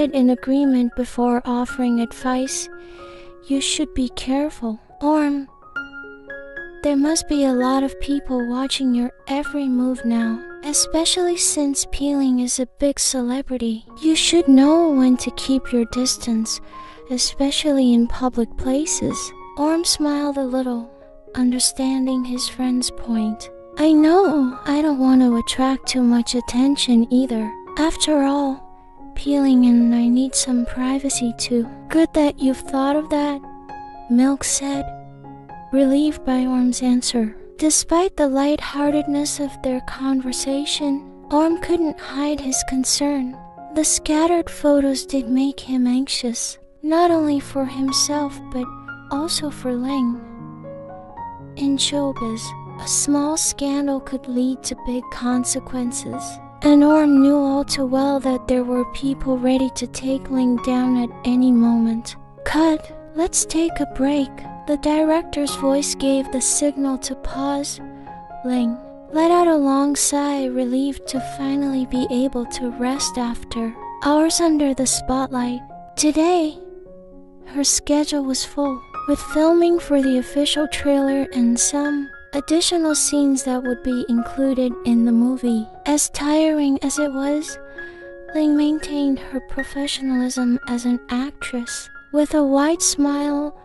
nodded in agreement before offering advice. You should be careful, Orm. There must be a lot of people watching your every move now, especially since Peeling is a big celebrity. You should know when to keep your distance, especially in public places. Orm smiled a little, understanding his friend's point. I know I don't want to attract too much attention either. After all, Peeling and I need some privacy too. Good that you've thought of that, Milk said, relieved by Orm's answer. Despite the lightheartedness of their conversation, Orm couldn't hide his concern. The scattered photos did make him anxious, not only for himself but also for Ling. In showbiz, a small scandal could lead to big consequences, and Orm knew all too well that there were people ready to take Ling down at any moment. Cut, let's take a break. The director's voice gave the signal to pause. Ling let out a long sigh, relieved to finally be able to rest after hours under the spotlight. Today, her schedule was full, with filming for the official trailer and some additional scenes that would be included in the movie. As tiring as it was, Ling maintained her professionalism as an actress. With a wide smile,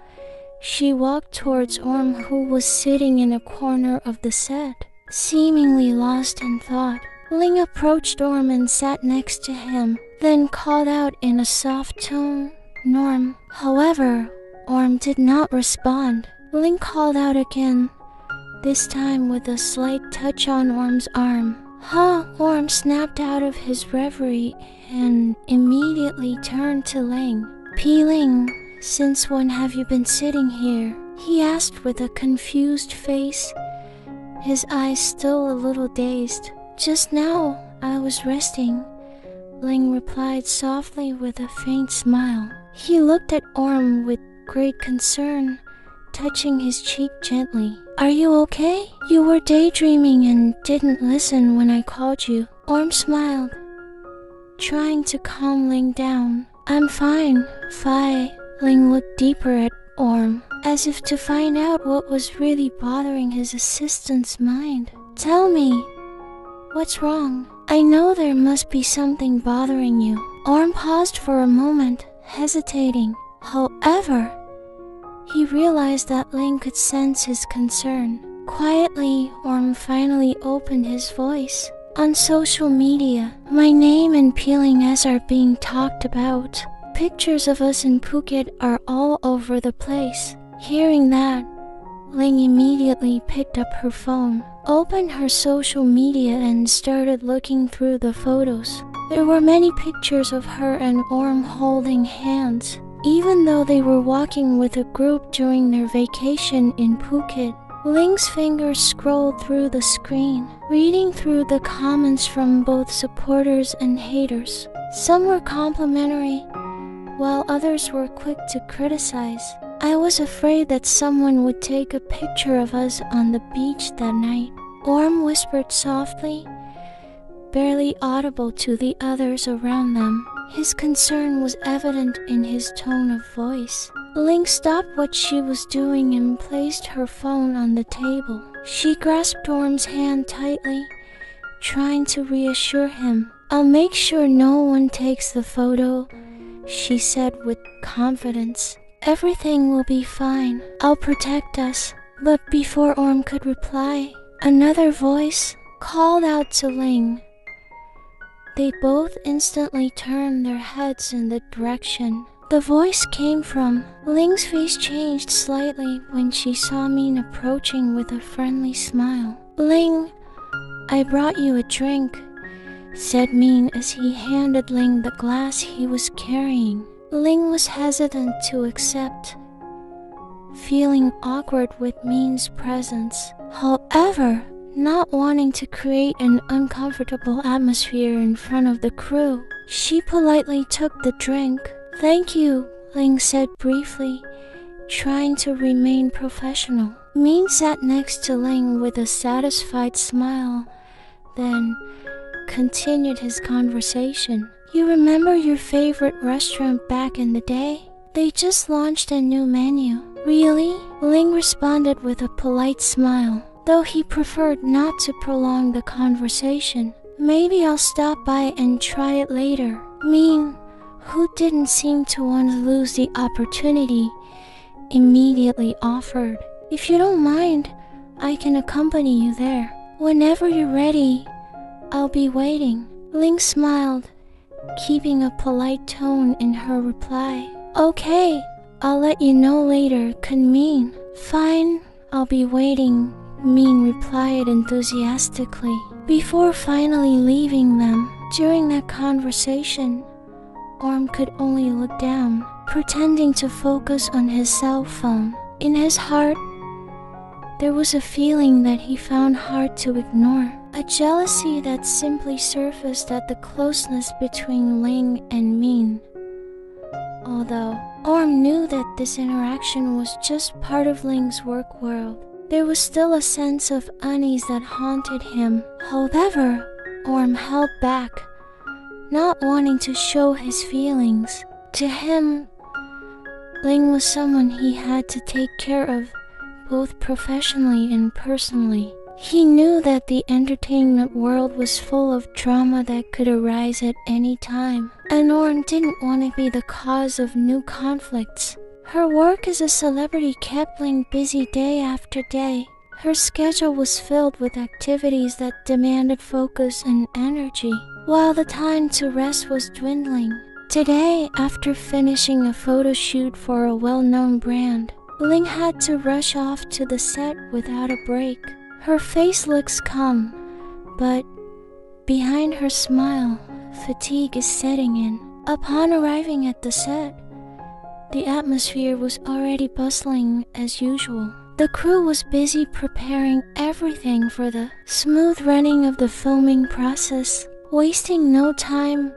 she walked towards Orm, who was sitting in a corner of the set, seemingly lost in thought. Ling approached Orm and sat next to him, then called out in a soft tone, "Norm." However, Orm did not respond. Ling called out again, this time with a slight touch on Orm's arm. Huh? Orm snapped out of his reverie and immediately turned to Ling. Peeling, since when have you been sitting here? He asked with a confused face, his eyes still a little dazed. Just now, I was resting, Ling replied softly with a faint smile. He looked at Orm with great concern, touching his cheek gently. Are you okay? You were daydreaming and didn't listen when I called you. Orm smiled, trying to calm Ling down. I'm fine, Fi. Ling looked deeper at Orm, as if to find out what was really bothering his assistant's mind. Tell me, what's wrong? I know there must be something bothering you. Orm paused for a moment, hesitating. However, he realized that Ling could sense his concern. Quietly, Orm finally opened his voice. On social media, my name and Peeling as are being talked about. Pictures of us in Phuket are all over the place. Hearing that, Ling immediately picked up her phone, opened her social media and started looking through the photos. There were many pictures of her and Orm holding hands, even though they were walking with a group during their vacation in Phuket. Ling's fingers scrolled through the screen, reading through the comments from both supporters and haters. Some were complimentary, while others were quick to criticize. I was afraid that someone would take a picture of us on the beach that night, Orm whispered softly, barely audible to the others around them. His concern was evident in his tone of voice. Ling stopped what she was doing and placed her phone on the table. She grasped Orm's hand tightly, trying to reassure him. I'll make sure no one takes the photo, she said with confidence. Everything will be fine. I'll protect us. But before Orm could reply, another voice called out to Ling. They both instantly turned their heads in the direction the voice came from. Ling's face changed slightly when she saw Min approaching with a friendly smile. Ling, I brought you a drink, said Min as he handed Ling the glass he was carrying. Ling was hesitant to accept, feeling awkward with Min's presence. However, not wanting to create an uncomfortable atmosphere in front of the crew, she politely took the drink. Thank you, Ling said briefly, trying to remain professional. Min sat next to Ling with a satisfied smile, then continued his conversation. You remember your favorite restaurant back in the day? They just launched a new menu. Really? Ling responded with a polite smile, though he preferred not to prolong the conversation. Maybe I'll stop by and try it later. Min, who didn't seem to want to lose the opportunity, immediately offered. If you don't mind, I can accompany you there. Whenever you're ready, I'll be waiting. Ling smiled, keeping a polite tone in her reply. Okay, I'll let you know later, Kun Min. Fine, I'll be waiting, Min replied enthusiastically. Before finally leaving them, during that conversation, Orm could only look down, pretending to focus on his cell phone. In his heart, there was a feeling that he found hard to ignore, a jealousy that simply surfaced at the closeness between Ling and Min. Although Orm knew that this interaction was just part of Ling's work world, there was still a sense of unease that haunted him. However, Orm held back, not wanting to show his feelings. To him, Ling was someone he had to take care of, both professionally and personally. He knew that the entertainment world was full of drama that could arise at any time, and Orm didn't want to be the cause of new conflicts. Her work as a celebrity kept Ling busy day after day. Her schedule was filled with activities that demanded focus and energy, while the time to rest was dwindling. Today, after finishing a photo shoot for a well-known brand, Ling had to rush off to the set without a break. Her face looks calm, but behind her smile, fatigue is setting in. Upon arriving at the set, the atmosphere was already bustling as usual. The crew was busy preparing everything for the smooth running of the filming process. Wasting no time,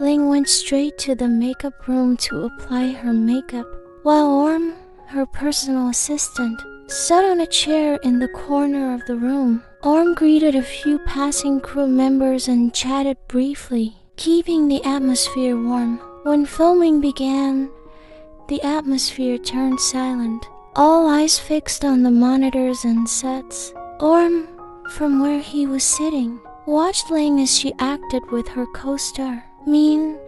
Ling went straight to the makeup room to apply her makeup, while Orm, her personal assistant, sat on a chair in the corner of the room. Orm greeted a few passing crew members and chatted briefly, keeping the atmosphere warm. When filming began, the atmosphere turned silent, all eyes fixed on the monitors and sets. Orm, from where he was sitting, watched Ling as she acted with her co-star. Min,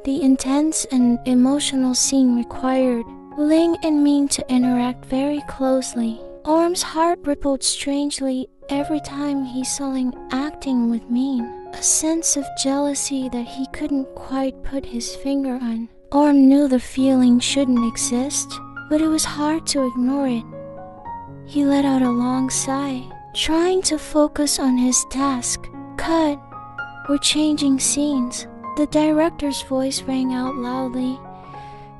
the intense and emotional scene required Ling and Min to interact very closely. Orm's heart rippled strangely every time he saw Ling acting with Min, a sense of jealousy that he couldn't quite put his finger on. Orm knew the feeling shouldn't exist, but it was hard to ignore it. He let out a long sigh, trying to focus on his task. Cut. We're changing scenes. The director's voice rang out loudly,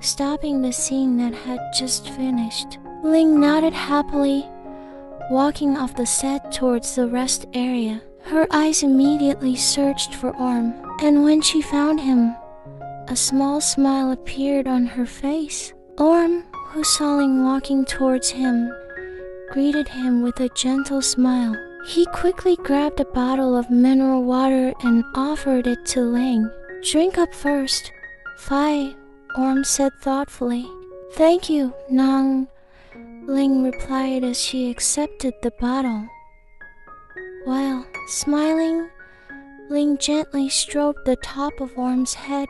stopping the scene that had just finished. Ling nodded happily, walking off the set towards the rest area. Her eyes immediately searched for Orm, and when she found him, a small smile appeared on her face. Orm, who saw Ling walking towards him, greeted him with a gentle smile. He quickly grabbed a bottle of mineral water and offered it to Ling. Drink up first. Fine, Orm said thoughtfully. Thank you, Nang, Ling replied as she accepted the bottle. While smiling, Ling gently stroked the top of Orm's head,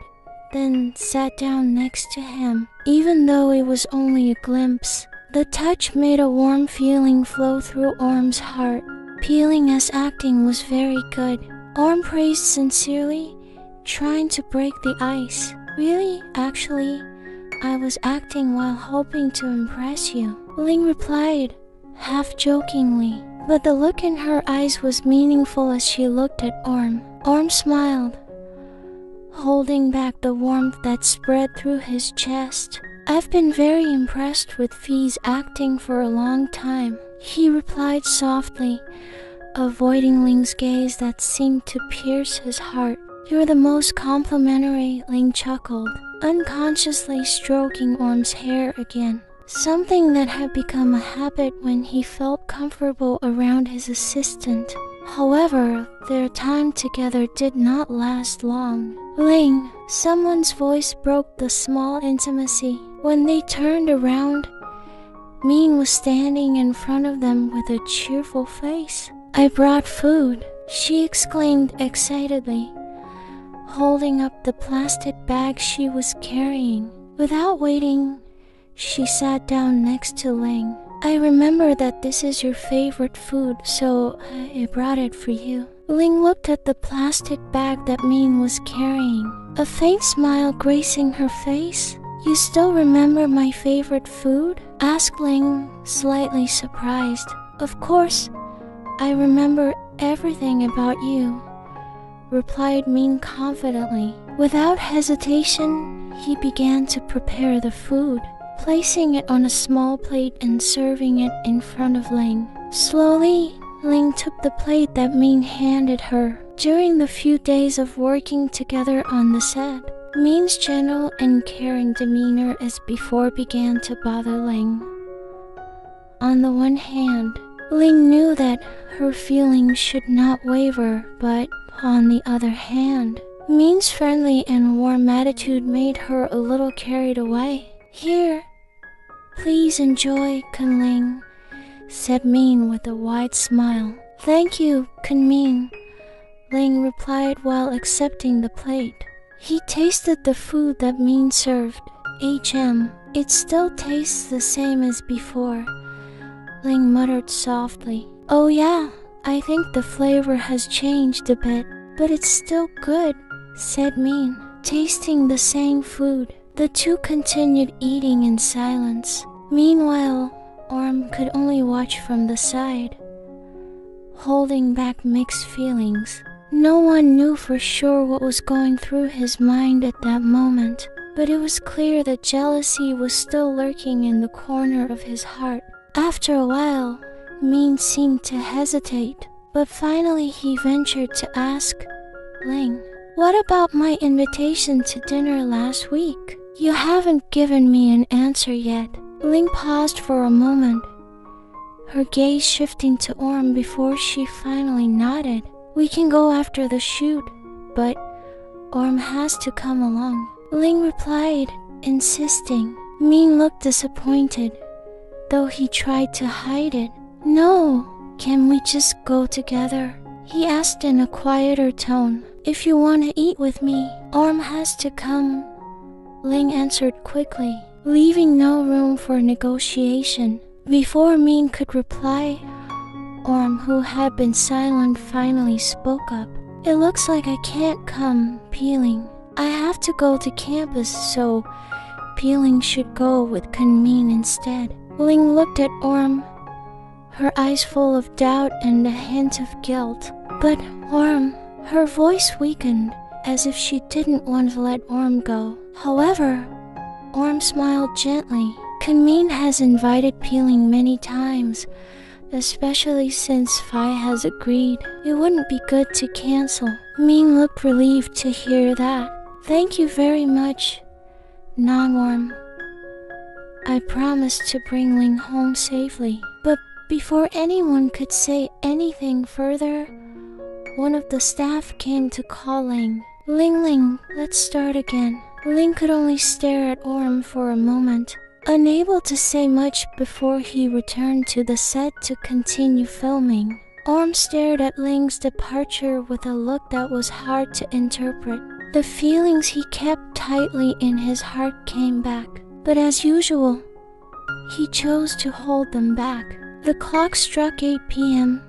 then sat down next to him. Even though it was only a glimpse, the touch made a warm feeling flow through Orm's heart. Peeling as acting was very good. Orm praised sincerely, trying to break the ice. Really? Actually, I was acting while hoping to impress you, Ling replied, half jokingly. But the look in her eyes was meaningful as she looked at Orm. Orm smiled, holding back the warmth that spread through his chest. I've been very impressed with Fee's acting for a long time, he replied softly, avoiding Ling's gaze that seemed to pierce his heart. You're the most complimentary, Ling chuckled, unconsciously stroking Orm's hair again, something that had become a habit when he felt comfortable around his assistant. However, their time together did not last long. Ling, someone's voice broke the small intimacy. When they turned around, Min was standing in front of them with a cheerful face. "I brought food," she exclaimed excitedly, holding up the plastic bag she was carrying. Without waiting, she sat down next to Ling. "I remember that this is your favorite food, so I brought it for you." Ling looked at the plastic bag that Min was carrying, a faint smile gracing her face. "You still remember my favorite food?" asked Ling, slightly surprised. "Of course, I remember everything about you," replied Min confidently. Without hesitation, he began to prepare the food, placing it on a small plate and serving it in front of Ling. Slowly, Ling took the plate that Min handed her. During the few days of working together on the set, Min's gentle and caring demeanor as before began to bother Ling. On the one hand, Ling knew that her feelings should not waver, but on the other hand, Min's friendly and warm attitude made her a little carried away. "Here, please enjoy, Kun Ling," said Min with a wide smile. "Thank you, Kun Min," Ling replied while accepting the plate. He tasted the food that Min served. It still tastes the same as before," Ling muttered softly. "Oh yeah, I think the flavor has changed a bit, but it's still good," said Min, tasting the same food. The two continued eating in silence. Meanwhile, Orm could only watch from the side, holding back mixed feelings. No one knew for sure what was going through his mind at that moment, but it was clear that jealousy was still lurking in the corner of his heart. After a while, Min seemed to hesitate, but finally he ventured to ask, "Ling, what about my invitation to dinner last week? You haven't given me an answer yet." Ling paused for a moment, her gaze shifting to Orm before she finally nodded. "We can go after the shoot, but Orm has to come along," Ling replied, insisting. Min looked disappointed, though he tried to hide it. "No, can we just go together?" he asked in a quieter tone. "If you want to eat with me, Orm has to come," Ling answered quickly, leaving no room for negotiation. Before Min could reply, Orm, who had been silent, finally spoke up. "It looks like I can't come, Peeling. I have to go to campus, so Peeling should go with Kun Min instead." Ling looked at Orm, her eyes full of doubt and a hint of guilt. "But Orm," her voice weakened, as if she didn't want to let Orm go. However, Orm smiled gently. "Kun Min has invited Peeling many times, especially since Phi has agreed. It wouldn't be good to cancel." Min looked relieved to hear that. "Thank you very much, LingOrm. I promised to bring Ling home safely." But before anyone could say anything further, one of the staff came to call Ling. Ling, let's start again." Ling could only stare at Orm for a moment, unable to say much before he returned to the set to continue filming. Orm stared at Ling's departure with a look that was hard to interpret. The feelings he kept tightly in his heart came back, but as usual, he chose to hold them back. The clock struck 8 p.m.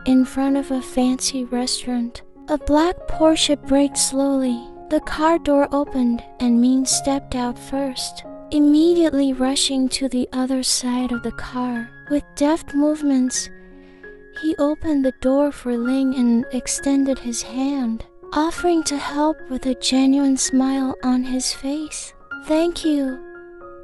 in front of a fancy restaurant. A black Porsche braked slowly. The car door opened and Min stepped out first, immediately rushing to the other side of the car. With deft movements, he opened the door for Ling and extended his hand, offering to help with a genuine smile on his face. "Thank you,"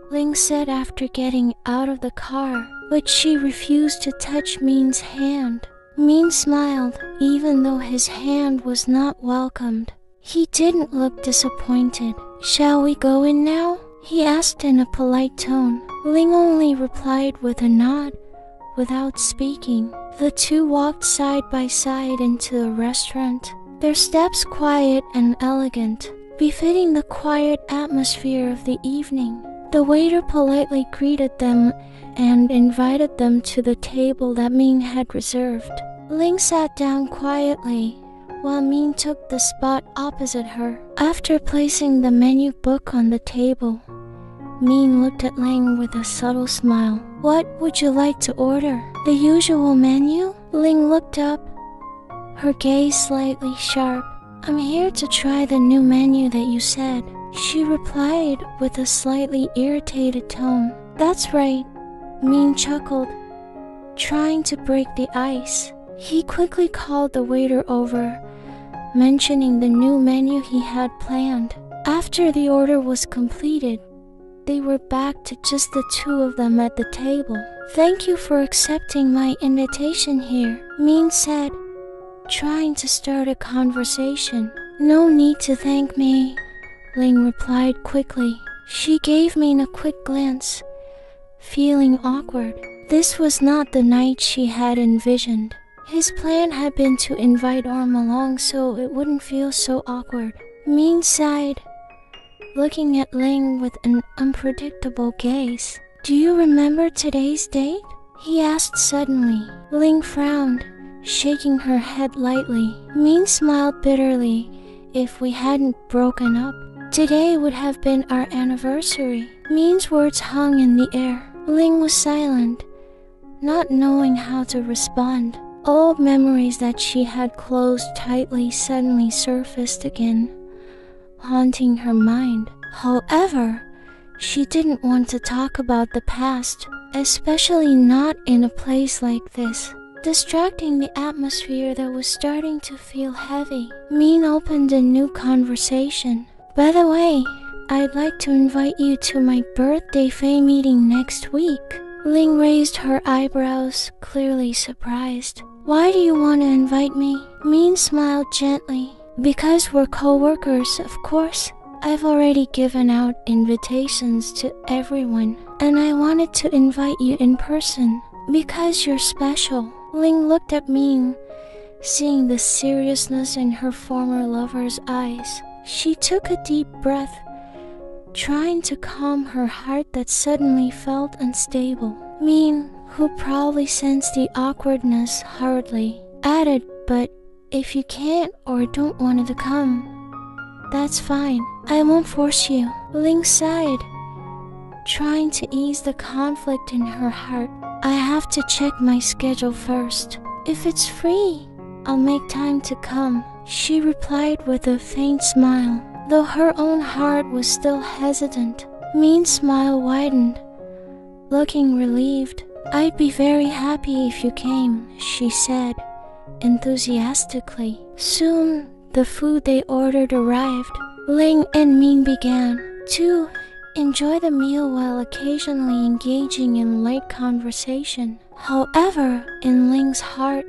Ling said after getting out of the car, but she refused to touch Min's hand. Min smiled, even though his hand was not welcomed. He didn't look disappointed. "Shall we go in now?" he asked in a polite tone. Ling only replied with a nod, without speaking. The two walked side by side into the restaurant, their steps quiet and elegant, befitting the quiet atmosphere of the evening. The waiter politely greeted them and invited them to the table that Min had reserved. Ling sat down quietly, while Min took the spot opposite her. After placing the menu book on the table, Min looked at Ling with a subtle smile. "What would you like to order?" "The usual menu?" Ling looked up, her gaze slightly sharp. "I'm here to try the new menu that you said," she replied with a slightly irritated tone. "That's right," Min chuckled, trying to break the ice. He quickly called the waiter over, mentioning the new menu he had planned. After the order was completed, they were back to just the two of them at the table. "Thank you for accepting my invitation here," Min said, trying to start a conversation. "No need to thank me," Ling replied quickly. She gave Min a quick glance, feeling awkward. This was not the night she had envisioned. His plan had been to invite Orm along so it wouldn't feel so awkward. Min sighed, looking at Ling with an unpredictable gaze. "Do you remember today's date?" he asked suddenly. Ling frowned, shaking her head lightly. Min smiled bitterly. "If we hadn't broken up, today would have been our anniversary." Min's words hung in the air. Ling was silent, not knowing how to respond. Old memories that she had closed tightly suddenly surfaced again, haunting her mind. However, she didn't want to talk about the past, especially not in a place like this, distracting the atmosphere that was starting to feel heavy. Min opened a new conversation. "By the way, I'd like to invite you to my birthday fan meeting next week." Ling raised her eyebrows, clearly surprised. "Why do you want to invite me?" Min smiled gently. "Because we're co-workers, of course. I've already given out invitations to everyone, and I wanted to invite you in person, because you're special." Ling looked at Min, seeing the seriousness in her former lover's eyes. She took a deep breath, trying to calm her heart that suddenly felt unstable. Min, who probably sensed the awkwardness, hurriedly added, "But if you can't or don't want to come, that's fine. I won't force you." Ling sighed, trying to ease the conflict in her heart. "I have to check my schedule first. If it's free, I'll make time to come," she replied with a faint smile. Though her own heart was still hesitant, Min's smile widened, looking relieved. "I'd be very happy if you came," she said, enthusiastically. Soon, the food they ordered arrived. Ling and Min began to enjoy the meal while occasionally engaging in light conversation. However, in Ling's heart,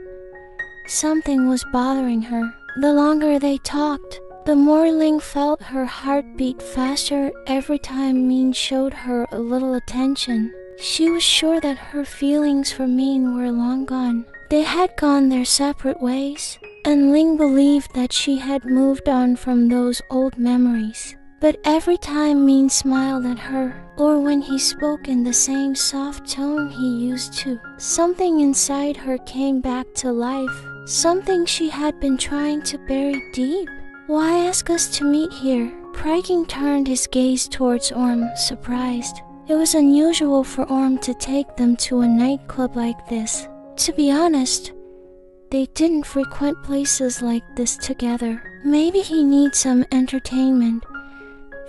something was bothering her. The longer they talked, the more Ling felt her heart beat faster every time Min showed her a little attention. She was sure that her feelings for Min were long gone. They had gone their separate ways, and Ling believed that she had moved on from those old memories. But every time Min smiled at her, or when he spoke in the same soft tone he used to, something inside her came back to life, something she had been trying to bury deep. "Why ask us to meet here?" Priking turned his gaze towards Orm, surprised. It was unusual for Orm to take them to a nightclub like this. To be honest, they didn't frequent places like this together. "Maybe he needs some entertainment,"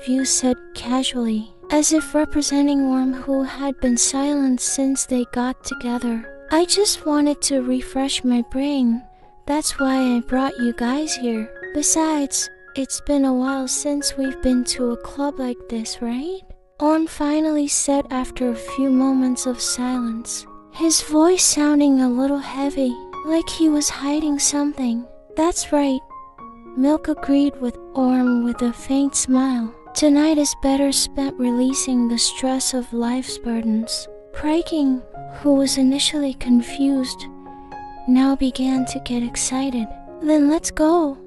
View said casually, as if representing Orm, who had been silent since they got together. "I just wanted to refresh my brain. That's why I brought you guys here. Besides, it's been a while since we've been to a club like this, right?" Orm finally said after a few moments of silence, his voice sounding a little heavy, like he was hiding something. "That's right," Milk agreed with Orm with a faint smile. "Tonight is better spent releasing the stress of life's burdens. Priking, who was initially confused, now began to get excited. "Then let's go,"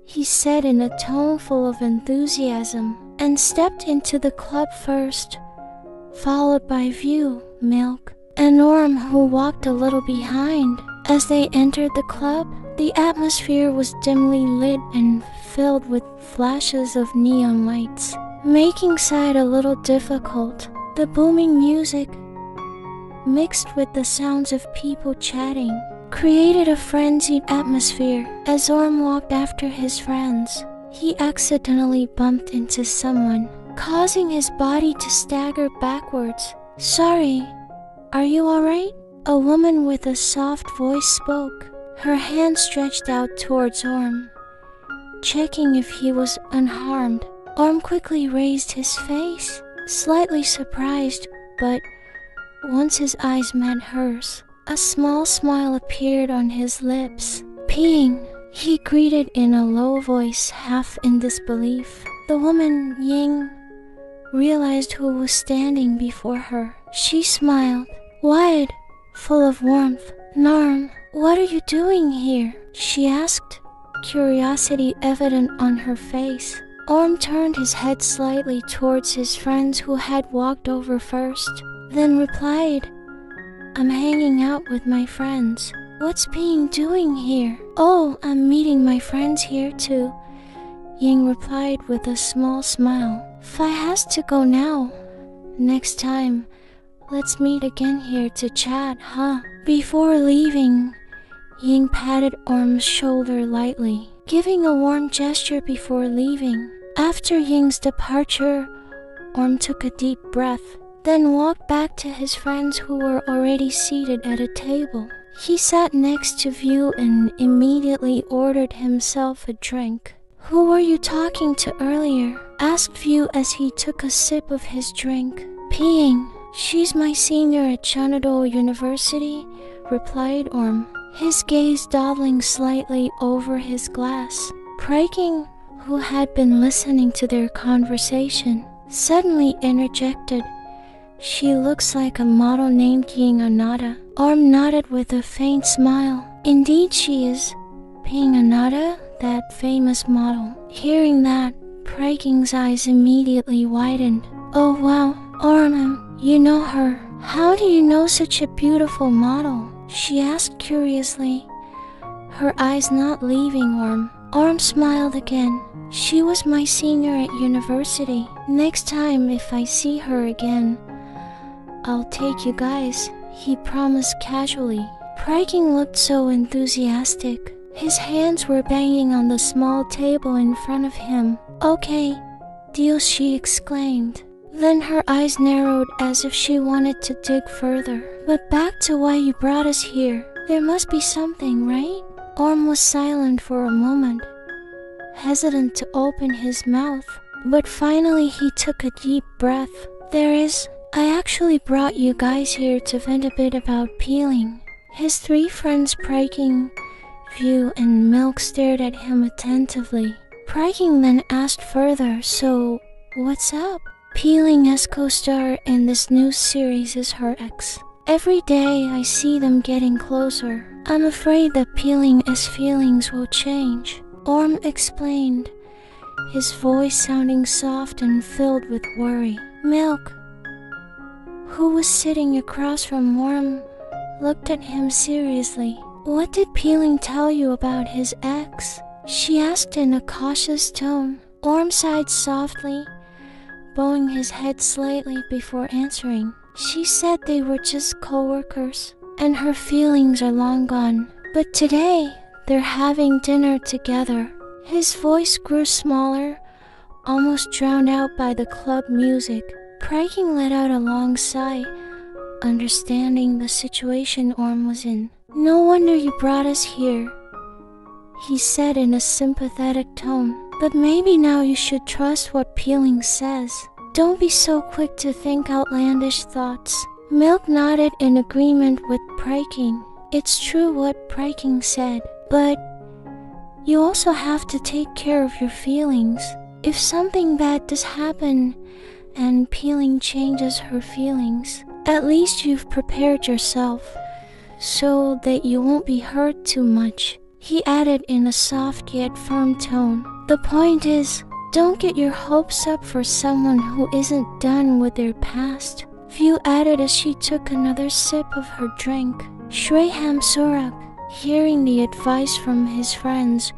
he said in a tone full of enthusiasm, and stepped into the club first, followed by View, Milk, and Orm, who walked a little behind. As they entered the club, the atmosphere was dimly lit and filled with flashes of neon lights, making sight a little difficult. The booming music, mixed with the sounds of people chatting, created a frenzied atmosphere. As Orm walked after his friends, he accidentally bumped into someone, causing his body to stagger backwards. "Sorry, are you alright?" A woman with a soft voice spoke, her hand stretched out towards Orm, checking if he was unharmed. Orm quickly raised his face, slightly surprised, but once his eyes met hers, a small smile appeared on his lips. "Peeing," he greeted in a low voice, half in disbelief. The woman, Ying, realized who was standing before her. She smiled, wide, full of warmth. "Norm, what are you doing here?" she asked, curiosity evident on her face. Orm turned his head slightly towards his friends who had walked over first, then replied, "I'm hanging out with my friends." "What's Peeing doing here?" "Oh, I'm meeting my friends here too," Ying replied with a small smile. "Fi has to go now. Next time, let's meet again here to chat, huh?" Before leaving, Ying patted Orm's shoulder lightly, giving a warm gesture before leaving. After Ying's departure, Orm took a deep breath, then walked back to his friends who were already seated at a table. He sat next to View and immediately ordered himself a drink. "Who were you talking to earlier?" asked View as he took a sip of his drink. "Peeing. She's my senior at Jeonnam University," replied Orm, his gaze dawdling slightly over his glass. Priking, who had been listening to their conversation, suddenly interjected, "She looks like a model named Ying Anada." Orm nodded with a faint smile. "Indeed she is. Ping Anada, that famous model." Hearing that, Priking's eyes immediately widened. "Oh wow, Orm, you know her. How do you know such a beautiful model?" she asked curiously, her eyes not leaving Orm. Orm smiled again. "She was my senior at university. Next time if I see her again, I'll take you guys," he promised casually. Priking looked so enthusiastic. His hands were banging on the small table in front of him. "Okay, deal," she exclaimed. Then her eyes narrowed as if she wanted to dig further. "But back to why you brought us here. There must be something, right?" Orm was silent for a moment, hesitant to open his mouth, but finally he took a deep breath. "There is. I actually brought you guys here to vent a bit about peeling." His three friends, Priking, View, and Milk, stared at him attentively. Priking then asked further, "So, what's up?" "Peeling's co-star in this new series is her ex. Every day I see them getting closer. I'm afraid that Peeling's feelings will change," Orm explained, his voice sounding soft and filled with worry. Milk, who was sitting across from Orm, looked at him seriously. "What did Peeling tell you about his ex?" she asked in a cautious tone. Orm sighed softly, bowing his head slightly before answering. "She said they were just co-workers, and her feelings are long gone. But today, they're having dinner together." His voice grew smaller, almost drowned out by the club music. Priking let out a long sigh, understanding the situation Orm was in. "No wonder you brought us here," he said in a sympathetic tone. "But maybe now you should trust what Peeling says. Don't be so quick to think outlandish thoughts." Milk nodded in agreement with Priking. It's true what Priking said, but you also have to take care of your feelings. If something bad does happen and Peeling changes her feelings, At least you've prepared yourself so that you won't be hurt too much," he added in a soft yet firm tone. "The point is, don't get your hopes up for someone who isn't done with their past," View added as she took another sip of her drink. Shreyam Surak, hearing the advice from his friends,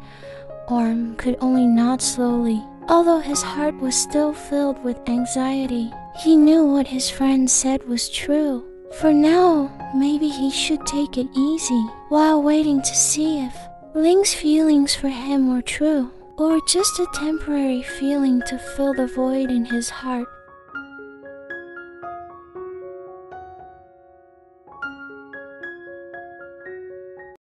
Orm could only nod slowly. Although his heart was still filled with anxiety, he knew what his friend said was true. For now, maybe he should take it easy while waiting to see if Ling's feelings for him were true, or just a temporary feeling to fill the void in his heart.